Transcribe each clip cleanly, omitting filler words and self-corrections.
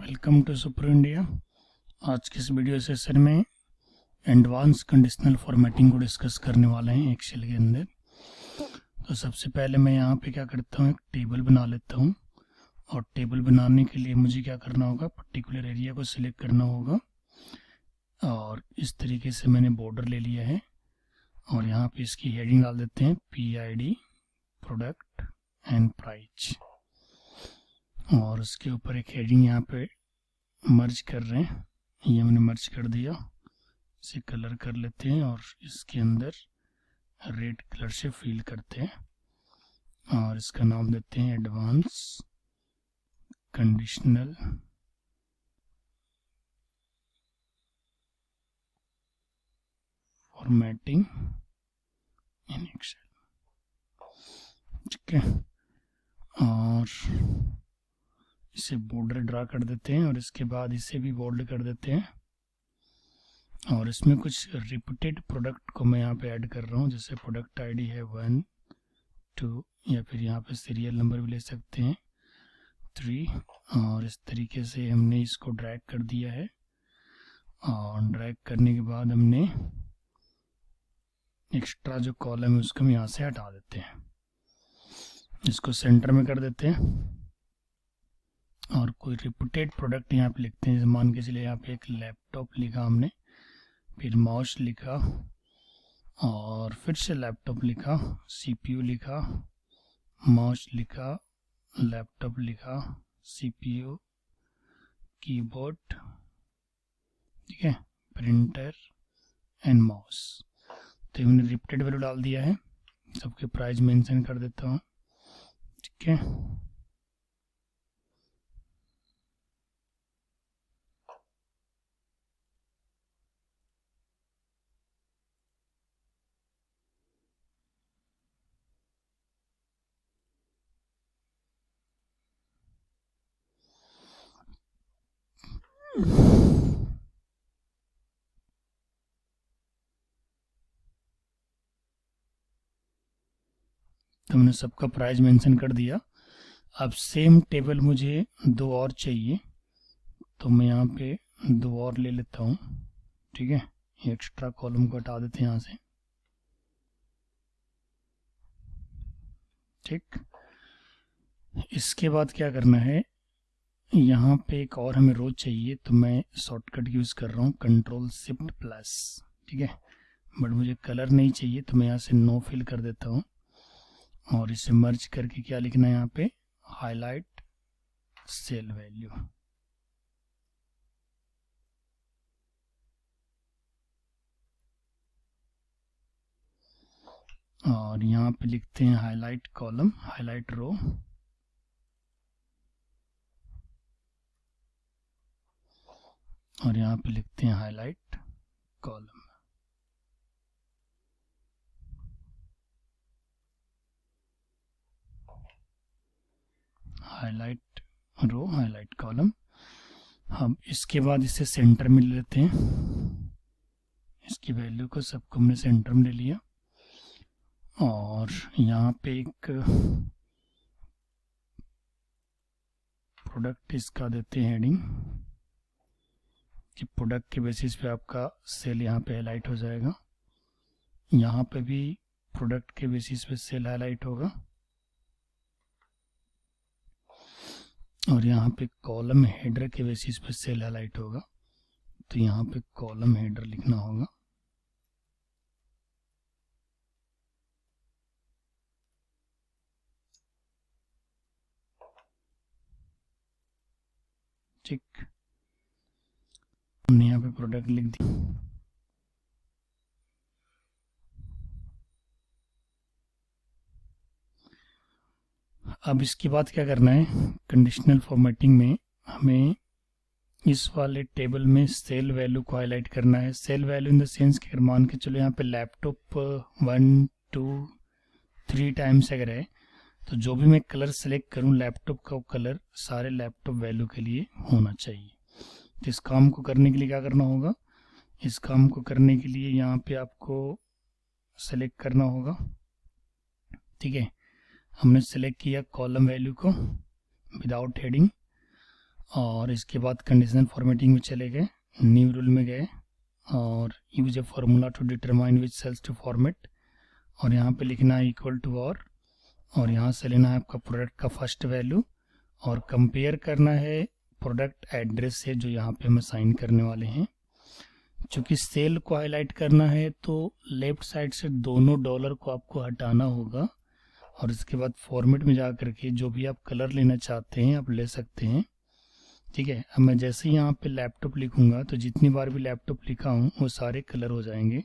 Welcome to super India. आज के इस वीडियो सेशन में एडवांस कंडीशनल फॉर्मेटिंग को डिस्कस करने वाले हैं एक्सेल के अंदर। तो सबसे पहले मैं यहाँ पे क्या करता हूँ, एक टेबल बना लेता हूँ। और टेबल बनाने के लिए मुझे क्या करना होगा, पर्टिकुलर एरिया को सिलेक्ट करना होगा। और इस तरीके से मैंने बॉर्डर ले लिया है और यहाँ पे इसकी हेडिंग डाल देते हैं PID प्रोडक्ट एंड प्राइस। और उसके ऊपर एक हेडिंग यहाँ पे मर्ज कर रहे हैं, ये मैंने मर्ज कर दिया। इसे कलर कर लेते हैं और इसके अंदर रेड कलर से फिल करते हैं और इसका नाम देते हैं advance conditional formatting in Excel. ठीक है, और इसे बॉर्डर ड्रा कर देते हैं और इसके बाद इसे भी बोल्ड कर देते हैं। और इसमें कुछ रिपीटेड प्रोडक्ट को मैं यहाँ पे ऐड कर रहा हूँ, जैसे प्रोडक्ट आईडी है 1 2 या फिर यहाँ पे सीरियल नंबर भी ले सकते हैं 3। और इस तरीके से हमने इसको ड्रैग कर दिया है। और ड्रैग करने के बाद हमने एक्स्ट्रा जो कॉलम है उसको हम यहाँ से हटा देते हैं, इसको सेंटर में कर देते हैं। और कोई रिपीटेड प्रोडक्ट यहाँ पे लिखते हैं, जैसे मान के चलिए यहाँ पे एक लैपटॉप लिखा हमने, फिर माउस लिखा और फिर से लैपटॉप लिखा, CPU लिखा, माउस लिखा, लैपटॉप लिखा, CPU, कीबोर्ड, ठीक है, प्रिंटर एंड माउस। तो मैंने रिपीटेड वैल्यू डाल दिया है। सबके प्राइस मेंशन कर देता हूँ। ठीक है, तो मैंने सबका प्राइस मेंशन कर दिया। अब सेम टेबल मुझे 2 और चाहिए, तो मैं यहाँ पे 2 और ले लेता हूँ। ठीक है, एक्स्ट्रा कॉलम को हटा देते हैं यहाँ से। ठीक, इसके बाद क्या करना है, यहाँ पे एक और हमें रो चाहिए, तो मैं शॉर्टकट यूज कर रहा हूँ Ctrl+Shift+। ठीक है, बट मुझे कलर नहीं चाहिए, तो मैं यहाँ से नो फिल कर देता हूँ। और इसे मर्ज करके क्या लिखना है यहाँ पे, हाईलाइट सेल वैल्यू। और यहाँ पे लिखते हैं हाईलाइट कॉलम, हाईलाइट रो। और यहाँ पे लिखते हैं हाईलाइट कॉलम। हाईलाइट रो, हाईलाइट कॉलम। हम इसके बाद इसे सेंटर में ले लेते हैं, इसकी वैल्यू को सबको हमने सेंटर में ले लिया। और यहाँ पे एक प्रोडक्ट इसका देते हैं हेडिंग, कि प्रोडक्ट के बेसिस पे आपका सेल यहाँ पे हाईलाइट हो जाएगा। यहाँ पे भी प्रोडक्ट के बेसिस पे सेल हाईलाइट होगा। और यहाँ पे कॉलम हेडर के बेसिस पे सेल हाईलाइट होगा, तो यहाँ पे कॉलम हेडर लिखना होगा। ठीक, हमने यहाँ पे प्रोडक्ट लिख दी। अब इसके बाद क्या करना है, कंडीशनल फॉर्मेटिंग में हमें इस वाले टेबल में सेल वैल्यू को हाईलाइट करना है। Cell value in the sense कि अगर मान के चलो यहाँ पे लैपटॉप 1 2 3 टाइम्स अगर है, तो जो भी मैं कलर सेलेक्ट करूँ लैपटॉप का कलर सारे लैपटॉप वैल्यू के लिए होना चाहिए। तो इस काम को करने के लिए क्या करना होगा, इस काम को करने के लिए यहाँ पे आपको सेलेक्ट करना होगा। ठीक है, हमने सेलेक्ट किया कॉलम वैल्यू को विदाउट हेडिंग। और इसके बाद कंडीशनल फॉर्मेटिंग में चले गए, न्यू रूल में गए और use a formula to determine which cells to format, और यहाँ पे लिखना है इक्वल टू और यहाँ से लेना है आपका प्रोडक्ट का फर्स्ट वैल्यू और कंपेयर करना है प्रोडक्ट एड्रेस से जो यहाँ पे हम असाइन करने वाले हैं। चूँकि सेल को हाईलाइट करना है तो लेफ्ट साइड से दोनों डॉलर को आपको हटाना होगा और इसके बाद फॉर्मेट में जा करके जो भी आप कलर लेना चाहते हैं आप ले सकते हैं। ठीक है, अब मैं जैसे ही यहाँ पे लैपटॉप लिखूंगा तो जितनी बार भी लैपटॉप लिखा हूँ वो सारे कलर हो जाएंगे।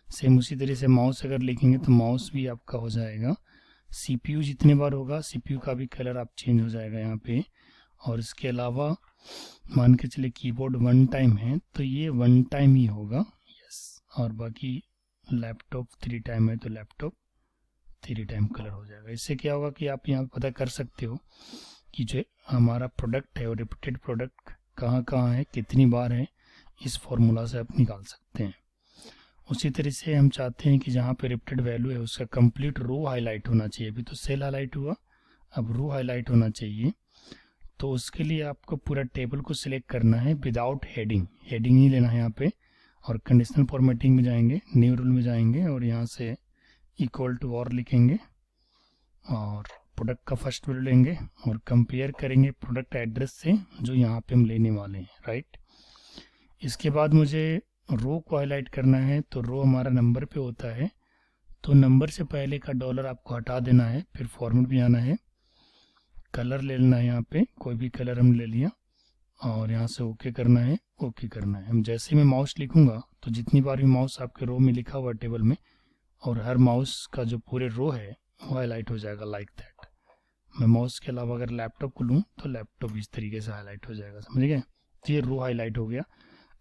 सेम उसी तरह से माउस अगर लिखेंगे तो माउस भी आपका हो जाएगा। CPU जितने बार होगा CPU का भी कलर आप चेंज हो जाएगा यहाँ पे। और इसके अलावा मान के चले कीबोर्ड 1 टाइम है तो ये 1 टाइम ही होगा, यस। और बाकी लैपटॉप 3 टाइम है तो लैपटॉप 3 टाइम कलर हो जाएगा। इससे क्या होगा कि आप यहाँ पता कर सकते हो कि जो हमारा प्रोडक्ट है वो रिपीटेड प्रोडक्ट कहाँ कहाँ है, कितनी बार है, इस फॉर्मूला से आप निकाल सकते हैं। उसी तरह से हम चाहते हैं कि जहाँ पे रिपीटेड वैल्यू है उसका कंप्लीट रो हाईलाइट होना चाहिए। अभी तो सेल हाईलाइट हुआ, अब रो हाईलाइट होना चाहिए। तो उसके लिए आपको पूरा टेबल को सिलेक्ट करना है विदाउट हेडिंग, हेडिंग ही लेना है यहाँ पे। और कंडीशनल फॉर्मेटिंग में जाएंगे, न्यू रूल में जाएंगे और यहाँ से इक्वल टू लिखेंगे और प्रोडक्ट का फर्स्ट वैल्यू लेंगे और कंपेयर करेंगे प्रोडक्ट एड्रेस से जो यहाँ पे हम लेने वाले हैं, राइट। इसके बाद मुझे रो को हाईलाइट करना है तो रो हमारा नंबर पे होता है तो नंबर से पहले का डॉलर आपको हटा देना है। फिर फॉर्मेट में जाना है, कलर ले लेना है, यहाँ पे कोई भी कलर हम ले लिया और यहाँ से ओके करना है, ओके करना है। हम जैसे मैं माउस लिखूंगा तो जितनी बार भी माउस आपके रो में लिखा हुआ टेबल में और हर माउस का जो पूरे रो है वो हाईलाइट हो जाएगा लाइक दैट। मैं माउस के अलावा अगर लैपटॉप को लूँ तो लैपटॉप इस तरीके से हाईलाइट हो जाएगा, समझ गए। तो ये रो हाईलाइट हो गया।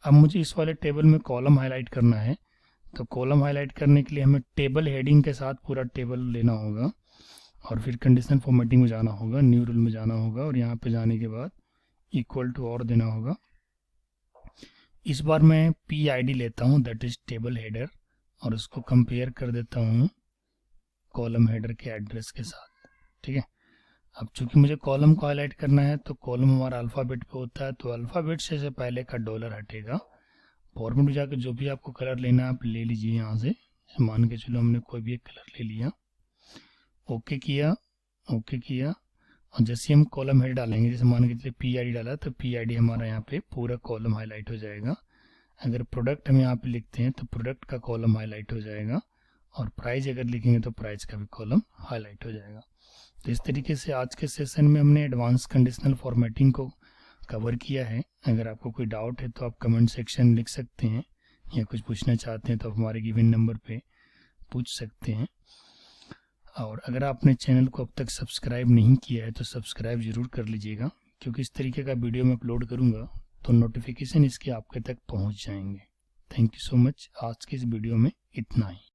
अब मुझे इस वाले टेबल में कॉलम हाईलाइट करना है तो कॉलम हाईलाइट करने के लिए हमें टेबल हेडिंग के साथ पूरा टेबल लेना होगा और फिर कंडीशनल फॉर्मेटिंग में जाना होगा, न्यू रूल में जाना होगा और यहाँ पे जाने के बाद इक्वल टू देना होगा। इस बार मैं PID लेता हूँ, दैट इज टेबल हेडर, और उसको कंपेयर कर देता हूँ कॉलम हेडर के एड्रेस के साथ। ठीक है, अब चूंकि मुझे कॉलम को हाईलाइट करना है तो कॉलम हमारा अल्फ़ाबेट पे होता है तो अल्फ़ाबेट से पहले का डॉलर हटेगा। फॉर्मेट में जाकर जो भी आपको कलर लेना है आप ले लीजिए यहाँ से। मान के चलो हमने कोई भी एक कलर ले लिया, ओके किया, ओके किया और जैसे हम कॉलम हेड डालेंगे, जैसे मान के चलिए PID डाला तो PID हमारा यहाँ पे पूरा कॉलम हाईलाइट हो जाएगा। अगर प्रोडक्ट हम यहाँ पे लिखते हैं तो प्रोडक्ट का कॉलम हाईलाइट हो जाएगा और प्राइस अगर लिखेंगे तो प्राइस का भी कॉलम हाईलाइट हो जाएगा। तो इस तरीके से आज के सेशन में हमने एडवांस कंडीशनल फॉर्मेटिंग को कवर किया है। अगर आपको कोई डाउट है तो आप कमेंट सेक्शन में लिख सकते हैं या कुछ पूछना चाहते हैं तो आप हमारे गिवन नंबर पे पूछ सकते हैं। और अगर आपने चैनल को अब तक सब्सक्राइब नहीं किया है तो सब्सक्राइब ज़रूर कर लीजिएगा, क्योंकि इस तरीके का वीडियो मैं अपलोड करूँगा तो नोटिफिकेशन इसके आपके तक पहुँच जाएंगे। Thank you so much. आज के इस वीडियो में इतना ही।